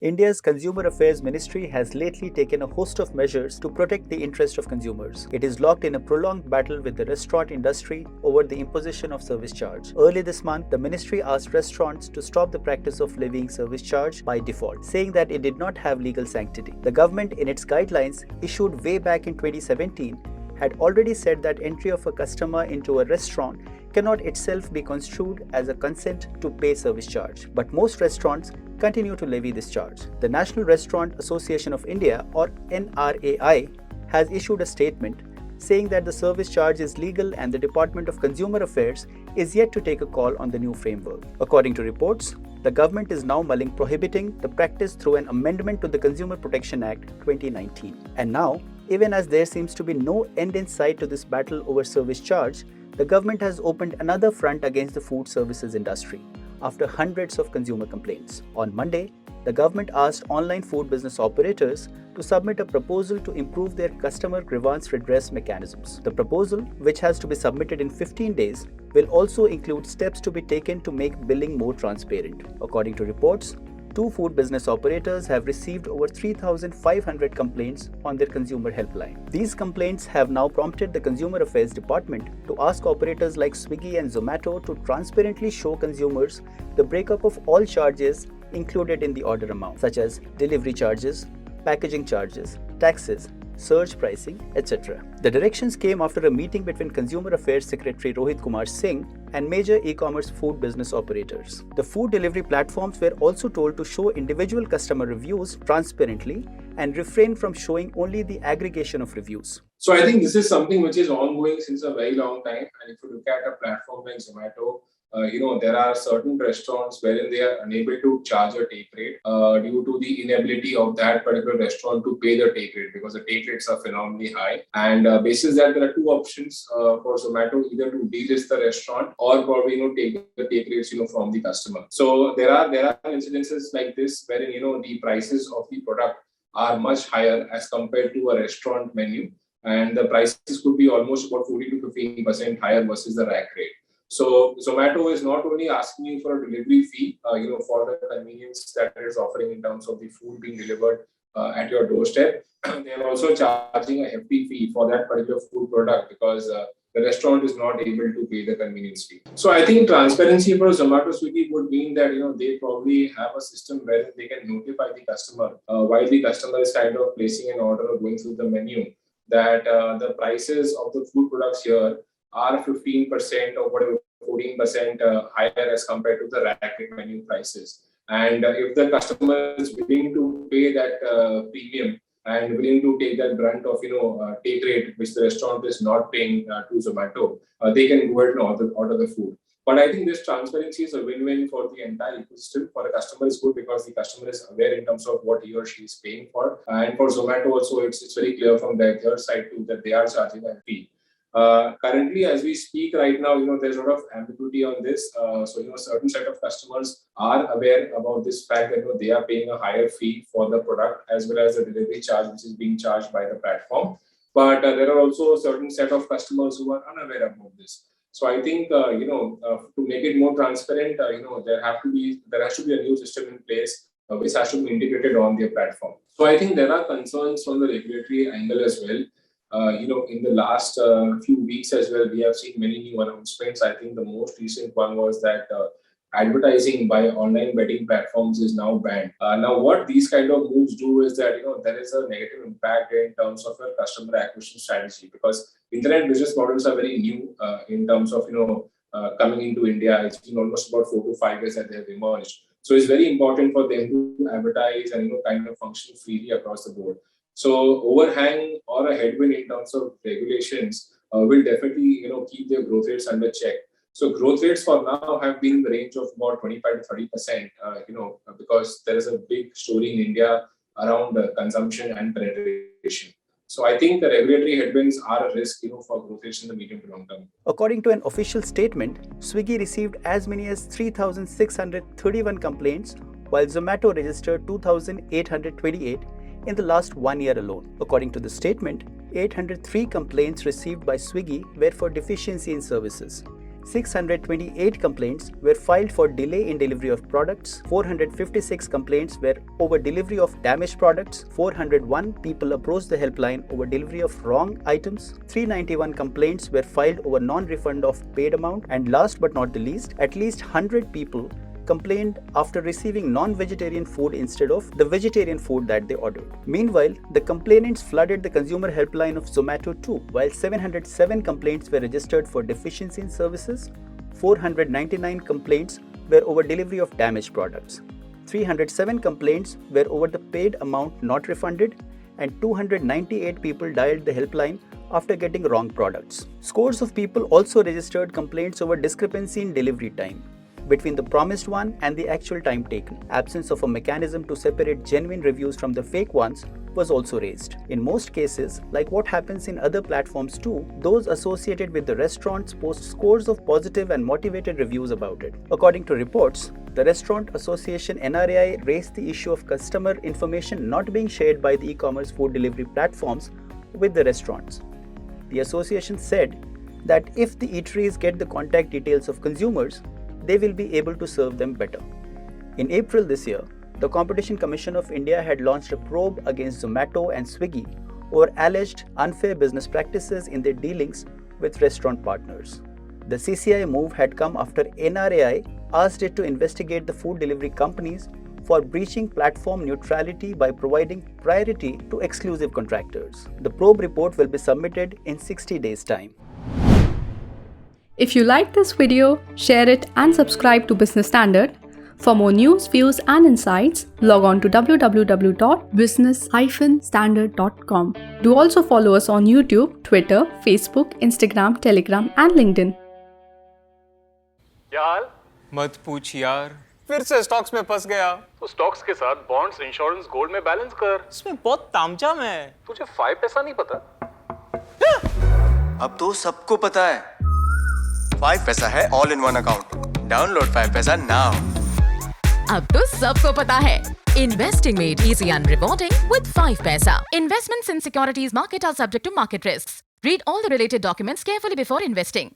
India's Consumer Affairs Ministry has lately taken a host of measures to protect the interest of consumers. It is locked in a prolonged battle with the restaurant industry over the imposition of service charge. Early this month, the ministry asked restaurants to stop the practice of levying service charge by default, saying that it did not have legal sanctity. The government, in its guidelines issued way back in 2017, had already said that entry of a customer into a restaurant cannot itself be construed as a consent to pay service charge. But most restaurants continue to levy this charge. The National Restaurant Association of India, or NRAI, has issued a statement saying that the service charge is legal and the Department of Consumer Affairs is yet to take a call on the new framework. According to reports, the government is now mulling prohibiting the practice through an amendment to the Consumer Protection Act 2019. And now, even as there seems to be no end in sight to this battle over service charge, the government has opened another front against the food services industry after hundreds of consumer complaints. On Monday, the government asked online food business operators to submit a proposal to improve their customer grievance redress mechanisms. The proposal, which has to be submitted in 15 days, will also include steps to be taken to make billing more transparent. According to reports, two food business operators have received over 3,500 complaints on their consumer helpline. These complaints have now prompted the Consumer Affairs Department to ask operators like Swiggy and Zomato to transparently show consumers the breakup of all charges included in the order amount, such as delivery charges, packaging charges, taxes, surge pricing, etc. The directions came after a meeting between Consumer Affairs Secretary Rohit Kumar Singh and major e-commerce food business operators. The food delivery platforms were also told to show individual customer reviews transparently and refrain from showing only the aggregation of reviews. So I think this is something which is ongoing since a very long time. And if you look at a platform like Zomato, there are certain restaurants wherein they are unable to charge a take rate due to the inability of that particular restaurant to pay the take rate because the take rates are phenomenally high. And basis that there are two options for Zomato, either to delist the restaurant or probably take the take rates from the customer. So there are incidences like this wherein the prices of the product are much higher as compared to a restaurant menu, and the prices could be almost about 40 to 15% higher versus the rack rate. So Zomato is not only asking you for a delivery fee, for the convenience that it is offering in terms of the food being delivered at your doorstep. They are also charging a hefty fee for that particular food product because the restaurant is not able to pay the convenience fee. So I think transparency for Zomato Swiggy would mean that they probably have a system where they can notify the customer while the customer is kind of placing an order or going through the menu that the prices of the food products here are 15% or whatever 14% higher as compared to the rack rate menu prices. And if the customer is willing to pay that premium and willing to take that brunt of take rate which the restaurant is not paying to Zomato, they can go ahead and order the food. But I think this transparency is a win-win for the entire ecosystem. For the customer, is good because the customer is aware in terms of what he or she is paying for. And for Zomato also, it's very clear from their side too that they are charging a fee. Currently, as we speak right now, there's a lot of ambiguity on this. So, a certain set of customers are aware about this fact that they are paying a higher fee for the product as well as the delivery charge which is being charged by the platform. But there are also a certain set of customers who are unaware about this. So I think to make it more transparent, there has to be a new system in place which has to be integrated on their platform. So I think there are concerns from the regulatory angle as well. In the last few weeks as well, we have seen many new announcements. I think the most recent one was that advertising by online betting platforms is now banned. Now, what these kind of moves do is that there is a negative impact in terms of your customer acquisition strategy because internet business models are very new in terms of coming into India. It's been almost about 4 to 5 years that they have emerged. So it's very important for them to advertise and kind of function freely across the board. So overhang or a headwind in terms of regulations will definitely keep their growth rates under check. So growth rates for now have been in the range of about 25 to 30%, because there is a big story in India around consumption and penetration. So I think the regulatory headwinds are a risk for growth rates in the medium to long term. According to an official statement, Swiggy received as many as 3,631 complaints, while Zomato registered 2,828 in the last 1 year alone. According to the statement, 803 complaints received by Swiggy were for deficiency in services. 628 complaints were filed for delay in delivery of products, 456 complaints were over delivery of damaged products, 401 people approached the helpline over delivery of wrong items, 391 complaints were filed over non-refund of paid amount, and last but not the least, at least 100 people complained after receiving non-vegetarian food instead of the vegetarian food that they ordered. Meanwhile, the complainants flooded the consumer helpline of Zomato too. While 707 complaints were registered for deficiency in services, 499 complaints were over delivery of damaged products, 307 complaints were over the paid amount not refunded, and 298 people dialed the helpline after getting wrong products. Scores of people also registered complaints over discrepancy in delivery time between the promised one and the actual time taken. Absence of a mechanism to separate genuine reviews from the fake ones was also raised. In most cases, like what happens in other platforms too, those associated with the restaurants post scores of positive and motivated reviews about it. According to reports, the Restaurant Association NRAI raised the issue of customer information not being shared by the e-commerce food delivery platforms with the restaurants. The association said that if the eateries get the contact details of consumers, they will be able to serve them better. In April this year, the Competition Commission of India had launched a probe against Zomato and Swiggy over alleged unfair business practices in their dealings with restaurant partners. The CCI move had come after NRAI asked it to investigate the food delivery companies for breaching platform neutrality by providing priority to exclusive contractors. The probe report will be submitted in 60 days' time. If you like this video, share it and subscribe to Business Standard. For more news, views and insights, log on to www.business-standard.com. Do also follow us on YouTube, Twitter, Facebook, Instagram, Telegram and LinkedIn. क्या हाल? मत पूछ यार, फिर से stocks में फंस गया। तो स्टॉक्स के साथ बॉन्ड्स, इंश्योरेंस, गोल्ड में बैलेंस कर। इसमें बहुत तामझाम है। तुझे 5 पैसा नहीं पता? अब तो सबको पता है। 5 पैसा है all in one account. Download 5 पैसा नाउ। अब तो सबको पता है। Investing made easy and rewarding with 5 paisa. Investments in securities market are subject to market risks. Read all the related documents carefully before investing.